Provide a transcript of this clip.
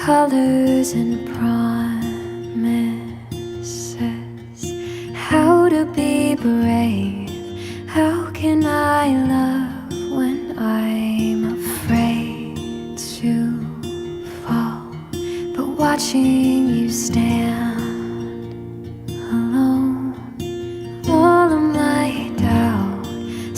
colors and promises. How to be brave? How can I love when I'm afraid to fall? But watching you stand alone, all of my doubt